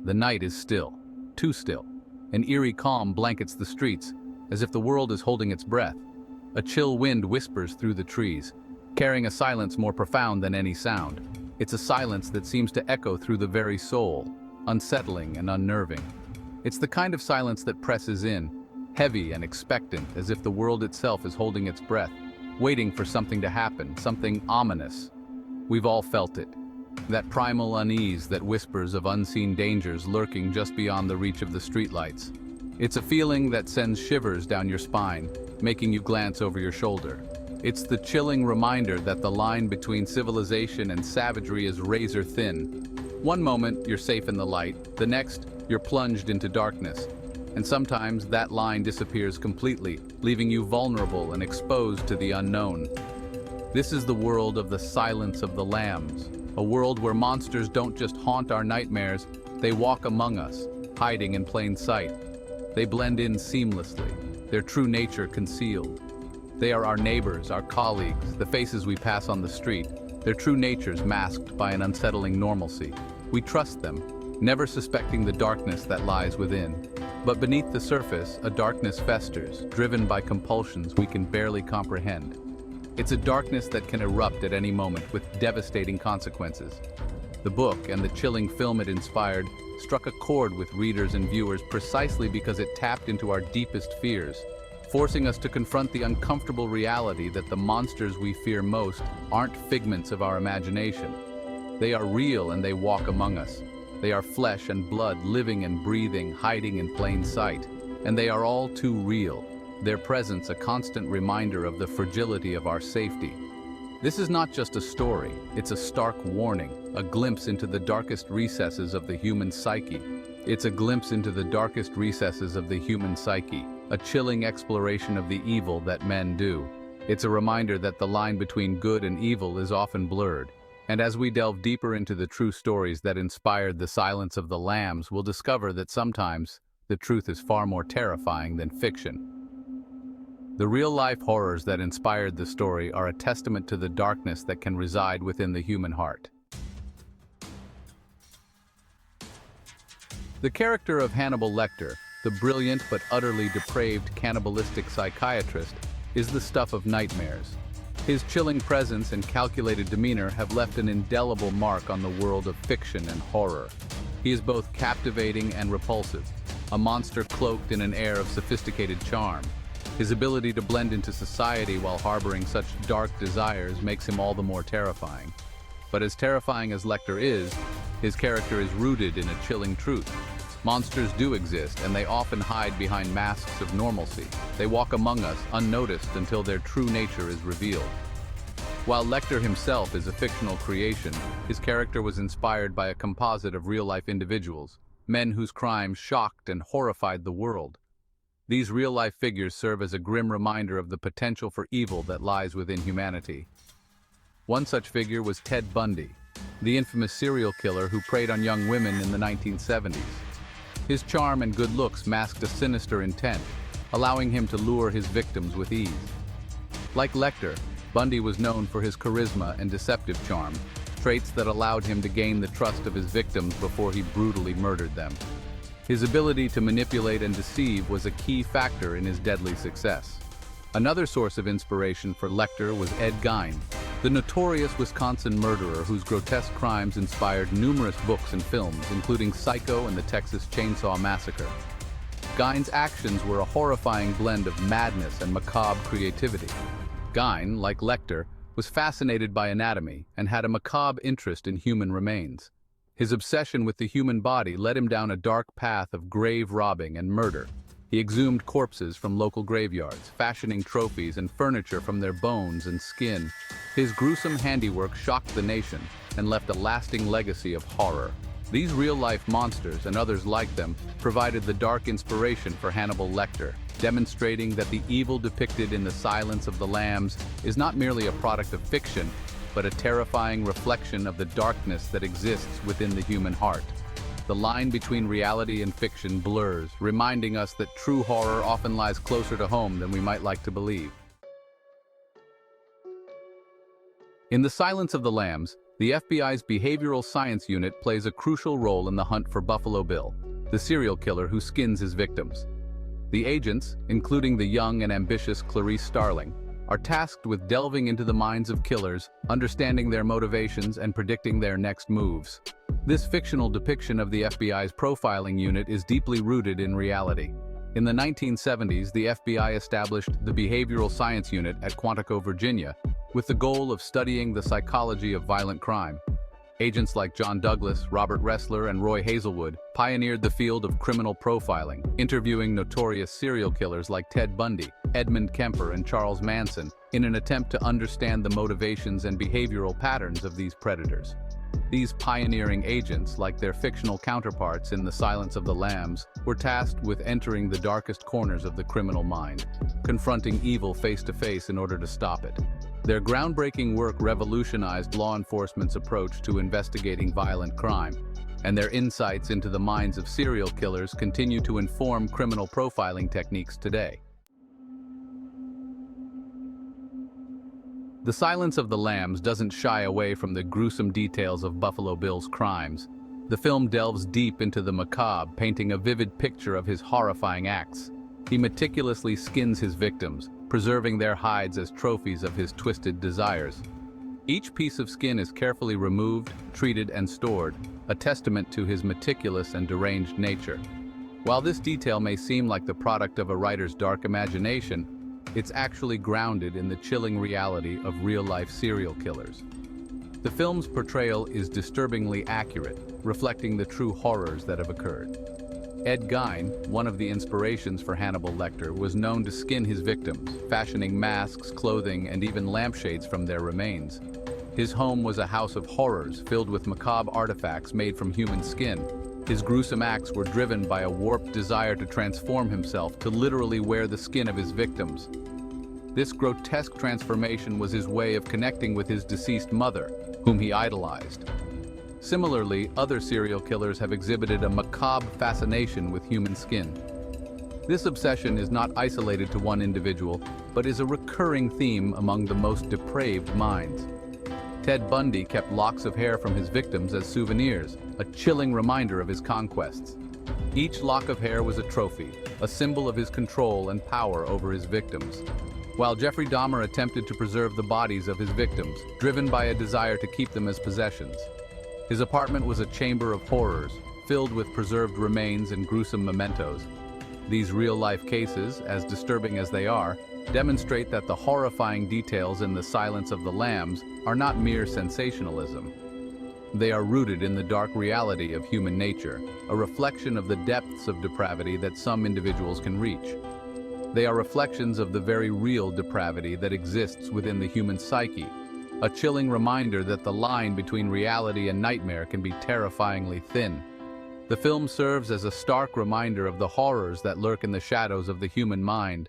The night is still, too still. An eerie calm blankets the streets, as if the world is holding its breath. A chill wind whispers through the trees, carrying a silence more profound than any sound. It's a silence that seems to echo through the very soul, unsettling and unnerving. It's the kind of silence that presses in, heavy and expectant, as if the world itself is holding its breath, waiting for something to happen, something ominous. We've all felt it. That primal unease that whispers of unseen dangers lurking just beyond the reach of the streetlights. It's a feeling that sends shivers down your spine, making you glance over your shoulder. It's the chilling reminder that the line between civilization and savagery is razor thin. One moment, you're safe in the light. The next, you're plunged into darkness. And sometimes that line disappears completely, leaving you vulnerable and exposed to the unknown. This is the world of the silence of the lambs, a world where monsters don't just haunt our nightmares, they walk among us, hiding in plain sight. They blend in seamlessly, their true nature concealed. They are our neighbors, our colleagues, the faces we pass on the street, their true natures masked by an unsettling normalcy. We trust them, never suspecting the darkness that lies within. But beneath the surface, a darkness festers, driven by compulsions we can barely comprehend. It's a darkness that can erupt at any moment with devastating consequences. The book and the chilling film it inspired struck a chord with readers and viewers precisely because it tapped into our deepest fears, forcing us to confront the uncomfortable reality that the monsters we fear most aren't figments of our imagination. They are real and they walk among us. They are flesh and blood, living and breathing, hiding in plain sight. And they are all too real, their presence a constant reminder of the fragility of our safety. This is not just a story, it's a stark warning, a glimpse into the darkest recesses of the human psyche. It's a glimpse into the darkest recesses of the human psyche, a chilling exploration of the evil that men do. It's a reminder that the line between good and evil is often blurred. And as we delve deeper into the true stories that inspired The Silence of the Lambs, we'll discover that sometimes the truth is far more terrifying than fiction. The real-life horrors that inspired the story are a testament to the darkness that can reside within the human heart. The character of Hannibal Lecter, the brilliant but utterly depraved cannibalistic psychiatrist, is the stuff of nightmares. His chilling presence and calculated demeanor have left an indelible mark on the world of fiction and horror. He is both captivating and repulsive, a monster cloaked in an air of sophisticated charm. His ability to blend into society while harboring such dark desires makes him all the more terrifying. But as terrifying as Lecter is, his character is rooted in a chilling truth. Monsters do exist, and they often hide behind masks of normalcy. They walk among us, unnoticed, until their true nature is revealed. While Lecter himself is a fictional creation, his character was inspired by a composite of real-life individuals, men whose crimes shocked and horrified the world. These real-life figures serve as a grim reminder of the potential for evil that lies within humanity. One such figure was Ted Bundy, the infamous serial killer who preyed on young women in the 1970s. His charm and good looks masked a sinister intent, allowing him to lure his victims with ease. Like Lecter, Bundy was known for his charisma and deceptive charm, traits that allowed him to gain the trust of his victims before he brutally murdered them. His ability to manipulate and deceive was a key factor in his deadly success. Another source of inspiration for Lecter was Ed Gein, the notorious Wisconsin murderer whose grotesque crimes inspired numerous books and films, including Psycho and the Texas Chainsaw Massacre. Gein's actions were a horrifying blend of madness and macabre creativity. Gein, like Lecter, was fascinated by anatomy and had a macabre interest in human remains. His obsession with the human body led him down a dark path of grave robbing and murder. He exhumed corpses from local graveyards, fashioning trophies and furniture from their bones and skin. His gruesome handiwork shocked the nation and left a lasting legacy of horror. These real-life monsters, and others like them, provided the dark inspiration for Hannibal Lecter, demonstrating that the evil depicted in The Silence of the Lambs is not merely a product of fiction, but a terrifying reflection of the darkness that exists within the human heart. The line between reality and fiction blurs, reminding us that true horror often lies closer to home than we might like to believe. In The Silence of the Lambs, The FBI's Behavioral Science Unit plays a crucial role in the hunt for Buffalo Bill, the serial killer who skins his victims. The agents, including the young and ambitious Clarice Starling, are tasked with delving into the minds of killers, understanding their motivations, and predicting their next moves. This fictional depiction of the FBI's profiling unit is deeply rooted in reality. In the 1970s, the FBI established the Behavioral Science Unit at Quantico, Virginia, with the goal of studying the psychology of violent crime. Agents like John Douglas, Robert Ressler, and Roy Hazelwood pioneered the field of criminal profiling, interviewing notorious serial killers like Ted Bundy, Edmund Kemper, and Charles Manson in an attempt to understand the motivations and behavioral patterns of these predators. These pioneering agents, like their fictional counterparts in The Silence of the Lambs, were tasked with entering the darkest corners of the criminal mind, confronting evil face to face in order to stop it. Their groundbreaking work revolutionized law enforcement's approach to investigating violent crime, and their insights into the minds of serial killers continue to inform criminal profiling techniques today. The Silence of the Lambs doesn't shy away from the gruesome details of Buffalo Bill's crimes. The film delves deep into the macabre, painting a vivid picture of his horrifying acts. He meticulously skins his victims, preserving their hides as trophies of his twisted desires. Each piece of skin is carefully removed, treated, and stored, a testament to his meticulous and deranged nature. While this detail may seem like the product of a writer's dark imagination, it's actually grounded in the chilling reality of real-life serial killers. The film's portrayal is disturbingly accurate, reflecting the true horrors that have occurred. Ed Gein, one of the inspirations for Hannibal Lecter, was known to skin his victims, fashioning masks, clothing, and even lampshades from their remains. His home was a house of horrors filled with macabre artifacts made from human skin. His gruesome acts were driven by a warped desire to transform himself, to literally wear the skin of his victims. This grotesque transformation was his way of connecting with his deceased mother, whom he idolized. Similarly, other serial killers have exhibited a macabre fascination with human skin. This obsession is not isolated to one individual, but is a recurring theme among the most depraved minds. Ted Bundy kept locks of hair from his victims as souvenirs, a chilling reminder of his conquests. Each lock of hair was a trophy, a symbol of his control and power over his victims. While Jeffrey Dahmer attempted to preserve the bodies of his victims, driven by a desire to keep them as possessions. His apartment was a chamber of horrors, filled with preserved remains and gruesome mementos. These real-life cases, as disturbing as they are, demonstrate that the horrifying details in The Silence of the Lambs are not mere sensationalism. They are rooted in the dark reality of human nature, a reflection of the depths of depravity that some individuals can reach. They are reflections of the very real depravity that exists within the human psyche, a chilling reminder that the line between reality and nightmare can be terrifyingly thin. The film serves as a stark reminder of the horrors that lurk in the shadows of the human mind.